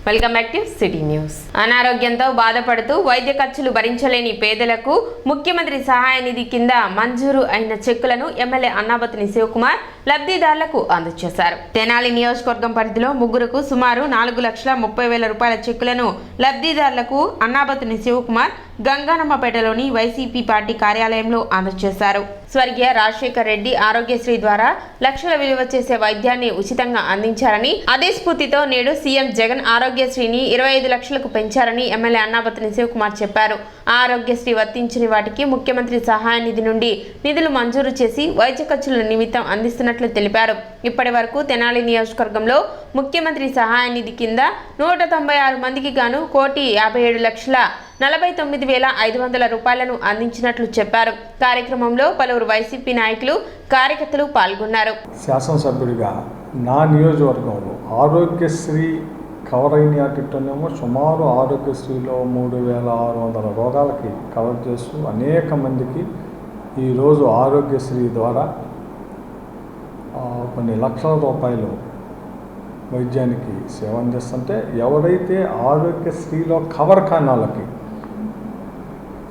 Welcome back to city news. అనారోగ్యంతో బాధపడుతూ వైద్య ఖర్చులు భరించలేని పేదలకు ముఖ్యమంత్రి సహాయ నిధి కింద మంజూరు అయిన చెక్కులను ఎమ్మెల్యే అన్నాబత్తుని శివకుమార్ లబ్ధిదారులకు అందజేశారు. తెనాలి నియోజకవర్గం పరిధిలో ముగ్గురుకు సుమారు 4,30,000 రూపాయల చెక్కులను లబ్ధిదారులకు అన్నాబత్తుని శివకుమార్ గంగానమ్మపేటలోని వైసీపీ పార్టీ కార్యాలయంలో అందజేశారు. స్వర్గీయ రాజశేఖర్ రెడ్డి ఆరోగ్యశ్రీ ద్వారా లక్షల విలువ చేసే వైద్యాన్ని ఉచితంగా అందించారని, అదే స్ఫూర్తితో నేడు సీఎం జగన్ ఆరోగ్యశ్రీని 25 లక్షలకు పెంచారని ఎమ్మెల్యే అన్నాబత్తుని శివకుమార్ చెప్పారు. ఆరోగ్యశ్రీ వర్తించని వాటికి ముఖ్యమంత్రి సహాయ నిధి నుండి నిధులు మంజూరు చేసి వైద్య ఖర్చుల నిమిత్తం అందిస్తున్నట్లు తెలిపారు. ఇప్పటి వరకు తెనాలి నియోజకవర్గంలో ముఖ్యమంత్రి సహాయ నిధి కింద 196 మందికి గాను 1,57,49,500 రూపాయలను అందించినట్లు చెప్పారు. కార్యక్రమంలో పలువురు వైసీపీ నాయకులు, కార్యకర్తలు పాల్గొన్నారు. శాసనసభ్యుడిగా నా నియోజకవర్గంలో ఆరోగ్యశ్రీ కవర్ అయినట్టునేమో సుమారు ఆరోగ్యశ్రీలో 3,600 రోగాలకి కవర్ చేస్తూ అనేక మందికి ఈరోజు ఆరోగ్యశ్రీ ద్వారా కొన్ని లక్షల రూపాయలు వైద్యానికి సేవ అందిస్తుంటే, ఎవరైతే ఆరోగ్యశ్రీలో కవర్ కాని వాళ్ళకి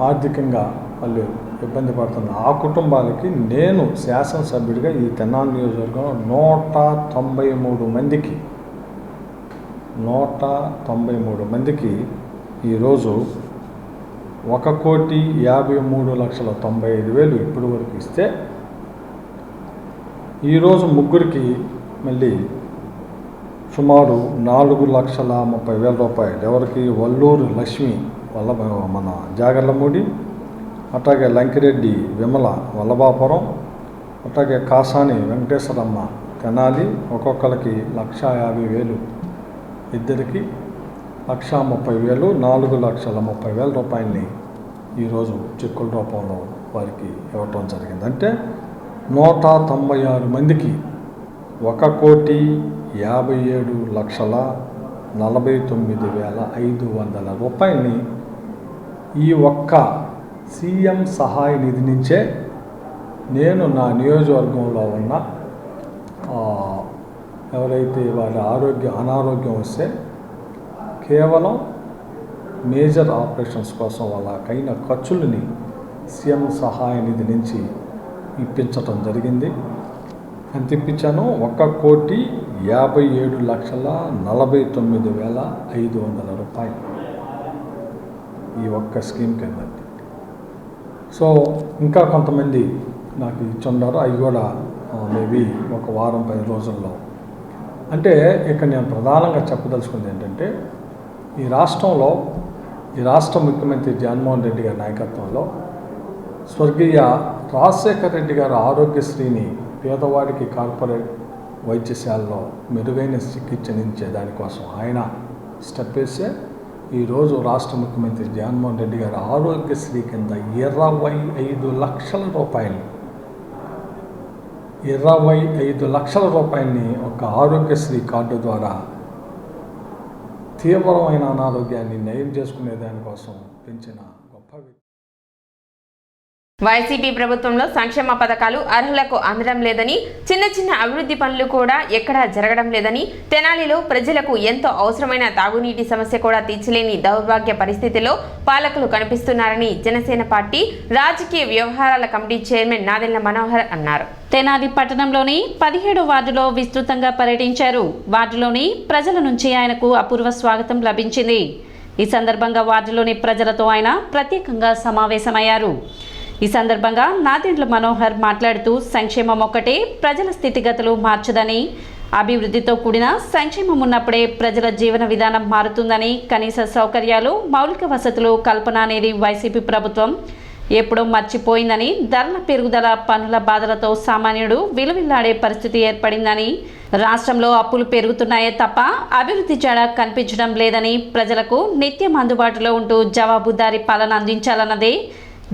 ఆర్థికంగా వాళ్ళు ఇబ్బంది పడుతున్న ఆ కుటుంబాలకి నేను శాసనసభ్యుడిగా ఈ తెనాలి నియోజకవర్గంలో 193 మందికి ఈరోజు 1,53,95,000 ఇప్పటి వరకు ఇస్తే, ఈరోజు ముగ్గురికి మళ్ళీ సుమారు 4,30,000 రూపాయలు. ఎవరికి? వల్లూరు లక్ష్మి మన జాగర్లమూడి, అట్లాగే లంకిరెడ్డి విమల వల్లభాపురం, అట్లాగే కాసాని వెంకటేశ్వరమ్మ తెనాలి, ఒక్కొక్కరికి 1,50,000, ఇద్దరికి 1,30,000, 4,30,000 రూపాయలని ఈరోజు చెక్కుల రూపంలో వారికి ఇవ్వటం జరిగింది. అంటే 196 మందికి 1,57,49,500 రూపాయలని ఈ ఒక్క సీఎం సహాయ నిధి నుంచే నేను నా నియోజకవర్గంలో ఉన్న ఎవరైతే వారి అనారోగ్యం వస్తే కేవలం మేజర్ ఆపరేషన్స్ కోసం వాళ్ళకైన ఖర్చులని సీఎం సహాయ నిధి నుంచి ఇప్పించటం జరిగింది. ఎంత ఇప్పించాను? 1,57,49,500 రూపాయలు ఈ ఒక్క స్కీమ్ కింద. సో ఇంకా కొంతమంది నాకు ఇచ్చున్నారు, అవి కూడా మేబీ ఒక వారం 10 రోజుల్లో. అంటే ఇక్కడ నేను ప్రధానంగా చెప్పదలుచుకుంది ఏంటంటే, ఈ రాష్ట్ర ముఖ్యమంత్రి జగన్మోహన్ రెడ్డి గారి నాయకత్వంలో స్వర్గీయ రాజశేఖర్ రెడ్డి గారు ఆరోగ్యశ్రీని పేదవాడికి కార్పొరేట్ వైద్యశాలలో మెరుగైన చికిత్సనిచ్చే దానికోసం ఆయన స్టెప్ వేస్తే, ఈరోజు రాష్ట్ర ముఖ్యమంత్రి జగన్మోహన్ రెడ్డి గారు ఆరోగ్యశ్రీ కింద 25 లక్షల రూపాయలు 25 లక్షల రూపాయలని ఒక ఆరోగ్యశ్రీ కార్డు ద్వారా తీవ్రమైన అనారోగ్యాన్ని నయం చేసుకునే దానికోసం పెంచిన గొప్ప వ్యక్తి. వైసీపీ ప్రభుత్వంలో సంక్షేమ పథకాలు అర్హులకు అందడం లేదని, చిన్న అభివృద్ధి పనులు కూడా ఎక్కడా జరగడం లేదని, తెనాలిలో ప్రజలకు ఎంతో అవసరమైన తాగునీటి సమస్య కూడా తీర్చలేని దౌర్భాగ్య పరిస్థితిలో పాలకులు కనిపిస్తున్నారని జనసేన పార్టీ రాజకీయ వ్యవహారాల కమిటీ చైర్మన్ నాదెళ్ల మనోహర్ అన్నారు. తెనాలి పట్టణంలోని 17వ వార్డులో విస్తృతంగా పర్యటించారు. వార్డులోని ప్రజల నుంచి ఆయనకు అపూర్వ స్వాగతం లభించింది. ఈ సందర్భంగా వార్డులోని ప్రజలతో ఆయన ప్రత్యేకంగా సమావేశమయ్యారు. ఈ సందర్భంగా నాదెండ్ల మనోహర్ మాట్లాడుతూ, సంక్షేమం ఒక్కటే ప్రజల స్థితిగతులు మార్చదని, అభివృద్ధితో కూడిన సంక్షేమం ఉన్నప్పుడే ప్రజల జీవన విధానం మారుతుందని, కనీస సౌకర్యాలు, మౌలిక వసతులు కల్పన అనేది వైసీపీ ప్రభుత్వం ఎప్పుడో మర్చిపోయిందని, ధరల పెరుగుదల, పన్నుల బాధలతో సామాన్యుడు విలువిల్లాడే పరిస్థితి ఏర్పడిందని, రాష్ట్రంలో అప్పులు పెరుగుతున్నాయే తప్ప అభివృద్ధి జాడ కనిపించడం లేదని, ప్రజలకు నిత్యం అందుబాటులో ఉంటూ జవాబుదారీ పాలన అందించాలన్నదే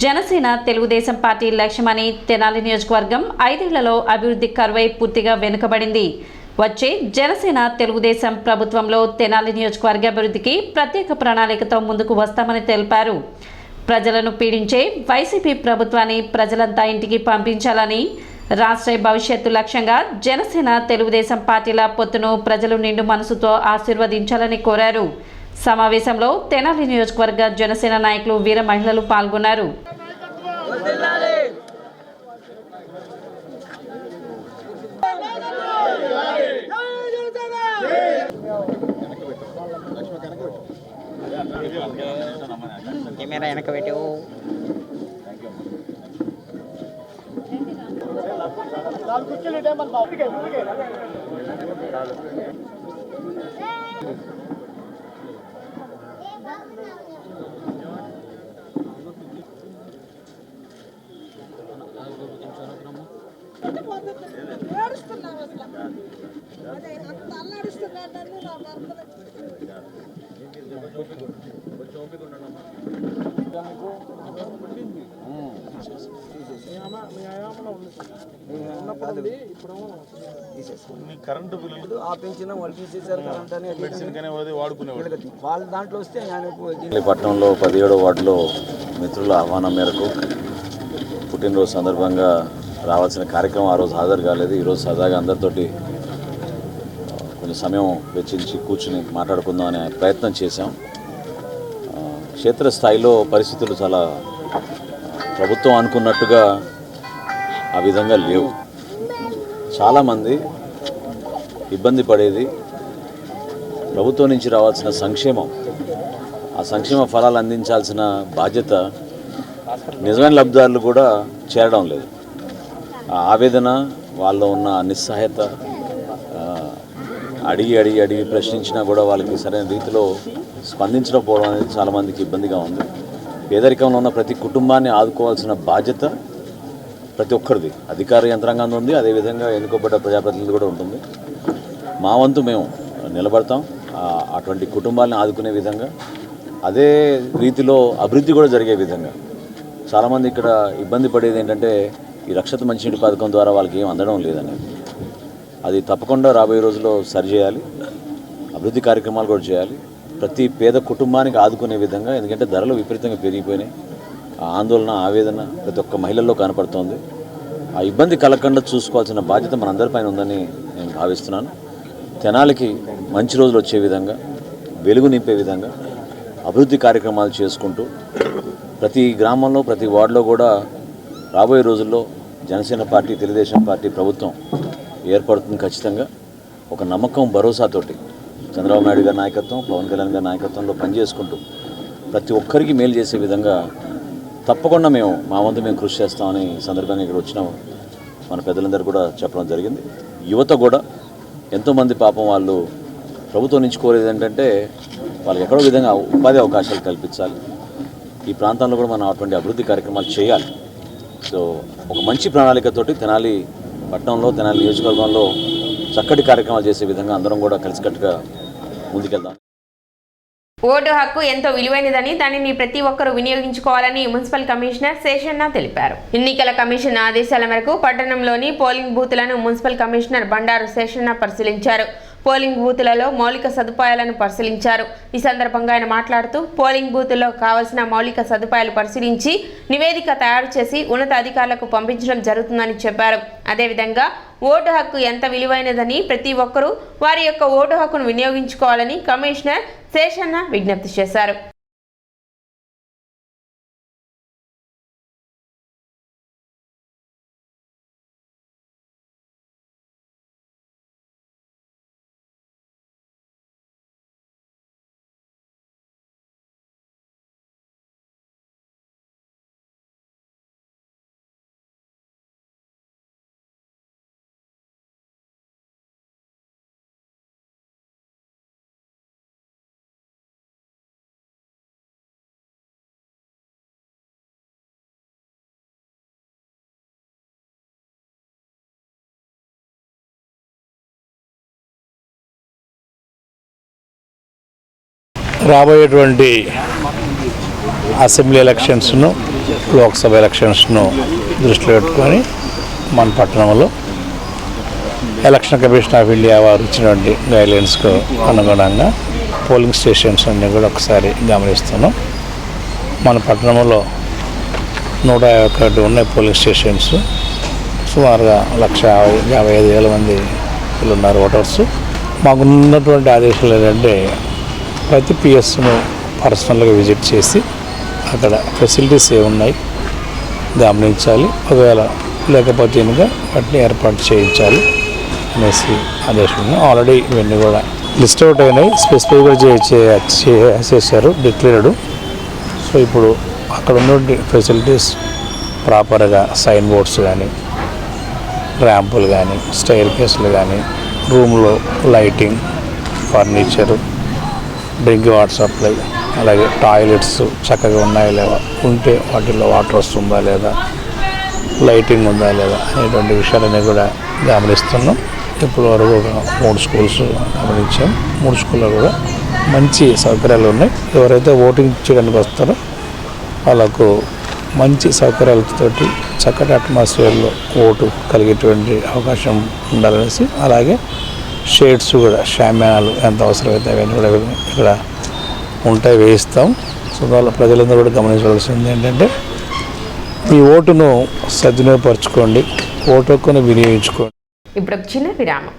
జనసేన తెలుగుదేశం పార్టీ లక్ష్యమని, తెనాలి నియోజకవర్గం 5 ఏళ్లలో అభివృద్ధి కరువై పూర్తిగా వెనుకబడింది. వచ్చే జనసేన తెలుగుదేశం ప్రభుత్వంలో తెనాలి నియోజకవర్గ అభివృద్ధికి ప్రత్యేక ప్రణాళికతో ముందుకు వస్తామని తెలిపారు. ప్రజలను పీడించే వైసీపీ ప్రభుత్వాన్ని ప్రజలంతా ఇంటికి పంపించాలని, రాష్ట్ర భవిష్యత్తు లక్ష్యంగా జనసేన తెలుగుదేశం పార్టీల పొత్తును ప్రజలు నిండు మనసుతో ఆశీర్వదించాలని కోరారు. సమావేశంలో తెనాలి నియోజకవర్గ జనసేన నాయకులు, వీర మహిళలు పాల్గొన్నారు. కెమెరా వెనక పెట్టు. కరెంటు బిల్లు ఆ పెంచిన వాళ్ళు తీసేసారు. కరెంట్ అని వాళ్ళ దాంట్లో వస్తే పట్టణంలో 17వ వార్డులో మిత్రుల ఆహ్వానం మేరకు పుట్టినరోజు సందర్భంగా రావాల్సిన కార్యక్రమం ఆ రోజు హాజరు కాలేదు. ఈరోజు సరదాగా అందరితోటి కొంచెం సమయం వెచ్చించి కూర్చుని మాట్లాడుకుందాం అనే ప్రయత్నం చేశాం. క్షేత్రస్థాయిలో పరిస్థితులు చాలా ప్రభుత్వం అనుకున్నట్టుగా ఆ విధంగా లేవు. చాలామంది ఇబ్బంది పడేది ప్రభుత్వం నుంచి రావాల్సిన సంక్షేమం, ఆ సంక్షేమ ఫలాలు అందించాల్సిన బాధ్యత నిజమైన లబ్ధిదారులు కూడా చేరడం లేదు. ఆ ఆవేదన, వాళ్ళలో ఉన్న నిస్సహాయత, అడిగి ప్రశ్నించినా కూడా వాళ్ళకి సరైన రీతిలో స్పందించకపోవడం అనేది చాలామందికి ఇబ్బందిగా ఉంది. పేదరికంలో ఉన్న ప్రతి కుటుంబాన్ని ఆదుకోవాల్సిన బాధ్యత ప్రతి ఒక్కరిది, అధికార యంత్రాంగం ఉంది, అదేవిధంగా ఎన్నుకోబడ్డ ప్రజాప్రతినిధులు కూడా ఉంటుంది. మా వంతు మేము నిలబడతాం అటువంటి కుటుంబాలను ఆదుకునే విధంగా, అదే రీతిలో అభివృద్ధి కూడా జరిగే విధంగా. చాలామంది ఇక్కడ ఇబ్బంది పడేది ఏంటంటే ఈ రక్షిత మంచినీటి పథకం ద్వారా వాళ్ళకి ఏం అందడం లేదనేది. అది తప్పకుండా రాబోయే రోజుల్లో సరిచేయాలి, అభివృద్ధి కార్యక్రమాలు కూడా చేయాలి, ప్రతి పేద కుటుంబానికి ఆదుకునే విధంగా. ఎందుకంటే ధరలు విపరీతంగా పెరిగిపోయినాయి. ఆ ఆందోళన, ఆవేదన ప్రతి ఒక్క మహిళల్లో కనపడుతోంది. ఆ ఇబ్బంది కలగకుండా చూసుకోవాల్సిన బాధ్యత మనందరిపైన ఉందని నేను భావిస్తున్నాను. తెనాలికి మంచి రోజులు వచ్చే విధంగా, వెలుగు నింపే విధంగా అభివృద్ధి కార్యక్రమాలు చేసుకుంటూ ప్రతి గ్రామంలో, ప్రతి వార్డులో కూడా రాబోయే రోజుల్లో జనసేన పార్టీ, తెలుగుదేశం పార్టీ ప్రభుత్వం ఏర్పడుతుంది ఖచ్చితంగా. ఒక నమ్మకం, భరోసాతోటి చంద్రబాబు నాయుడు గారి నాయకత్వం, పవన్ కళ్యాణ్ గారి నాయకత్వంలో పనిచేసుకుంటూ ప్రతి ఒక్కరికి మేలు చేసే విధంగా తప్పకుండా మా వంతు మేము కృషి చేస్తామని సందర్భంగా ఇక్కడ వచ్చిన మన పెద్దలందరూ కూడా చెప్పడం జరిగింది. యువత కూడా ఎంతోమంది పాపం వాళ్ళు ప్రభుత్వం నుంచి కోరేది ఏంటంటే వాళ్ళకి ఎక్కడో విధంగా ఉపాధి అవకాశాలు కల్పించాలి. ఈ ప్రాంతంలో కూడా మనం అటువంటి అభివృద్ధి కార్యక్రమాలు చేయాలి. సో ఒక మంచి ప్రణాళికతోటి తెనాలి పట్టణంలో, తెనాలి నియోజకవర్గంలో చక్కటి కార్యక్రమాలు చేసే విధంగా అందరం కూడా కలిసికట్టుగా ముందుకెళ్దాం. ఓటు హక్కు ఎంతో విలువైనదని, దానిని ప్రతి ఒక్కరూ వినియోగించుకోవాలని మున్సిపల్ కమిషనర్ శేషన్న తెలిపారు. ఎన్నికల కమిషన్ ఆదేశాల మేరకు పట్టణంలోని పోలింగ్ బూతులను మున్సిపల్ కమిషనర్ బండారు శేషన్న పరిశీలించారు. పోలింగ్ బూతులలో మౌలిక సదుపాయాలను పరిశీలించారు. ఈ సందర్భంగా ఆయన మాట్లాడుతూ పోలింగ్ బూతుల్లో కావాల్సిన మౌలిక సదుపాయాలు పరిశీలించి నివేదిక తయారు చేసి ఉన్నత అధికారులకు పంపించడం జరుగుతుందని చెప్పారు. అదేవిధంగా ఓటు హక్కు ఎంత విలువైనదని, ప్రతి ఒక్కరూ వారి యొక్క ఓటు హక్కును వినియోగించుకోవాలని కమిషనర్ శేషన్న విజ్ఞప్తి చేశారు. రాబోయేటువంటి అసెంబ్లీ ఎలక్షన్స్ను, లోక్సభ ఎలక్షన్స్ను దృష్టిలో పెట్టుకొని మన పట్టణంలో ఎలక్షన్ కమిషన్ ఆఫ్ ఇండియా వారు ఇచ్చినటువంటి గైడ్లైన్స్కు అనుగుణంగా పోలింగ్ స్టేషన్స్ అన్నీ కూడా ఒకసారి గమనిస్తున్నాం. మన పట్టణంలో 151 ఉన్నాయి పోలింగ్ స్టేషన్స్. సుమారుగా 1,55,000 మంది ఉన్నారు ఓటర్స్. మాకున్నటువంటి ఆదేశాలు ఏంటంటే ప్రతి పిఎస్ను పర్సనల్గా విజిట్ చేసి అక్కడ ఫెసిలిటీస్ ఏమున్నాయి గమనించాలి, ఒకవేళ లేకపోతే కనుక వాటిని ఏర్పాటు చేయించాలి అనేసి ఆదేశం. ఆల్రెడీ ఇవన్నీ కూడా లిస్ట్ అవుట్ అయినాయి, స్పెసిఫై కూడా చేసేసారు, డిక్లేర్డ్. సో ఇప్పుడు అక్కడ ఉన్న ఫెసిలిటీస్ ప్రాపర్గా సైన్ బోర్డ్స్ కానీ, ర్యాంపులు కానీ, స్టైర్ కేసులు కానీ, రూమ్లో lighting, furniture, drinking water supply, అలాగే టాయిలెట్స్ చక్కగా ఉన్నాయా లేదా, ఉంటే వాటిల్లో వాటర్ వస్తుందా లేదా, లైటింగ్ ఉందా లేదా అనేటువంటి విషయాలన్నీ కూడా గమనిస్తున్నాం. ఇప్పుడు వరకు ఒక 3 స్కూల్స్ గమనించాం. 3 స్కూల్లో కూడా మంచి సౌకర్యాలు ఉన్నాయి. ఎవరైతే ఓటింగ్ చేయడానికి వస్తారో వాళ్ళకు మంచి సౌకర్యాలతోటి చక్కటి అట్మాస్ఫియర్లో ఓటు కలిగేటువంటి అవకాశం ఉండాలనేసి, అలాగే షేడ్స్ కూడా, షామ్యానాలు ఎంత అవసరమైతే అవన్నీ కూడా ఇక్కడ ఉంటాయి, వేయిస్తాం. సో వాళ్ళ ప్రజలందరూ కూడా గమనించవలసింది ఏంటంటే మీ ఓటును సద్వినియోగపరచుకోండి, ఓటు హక్కును వినియోగించుకోండి. ఇప్పుడు ఒక చిన్న విరామం.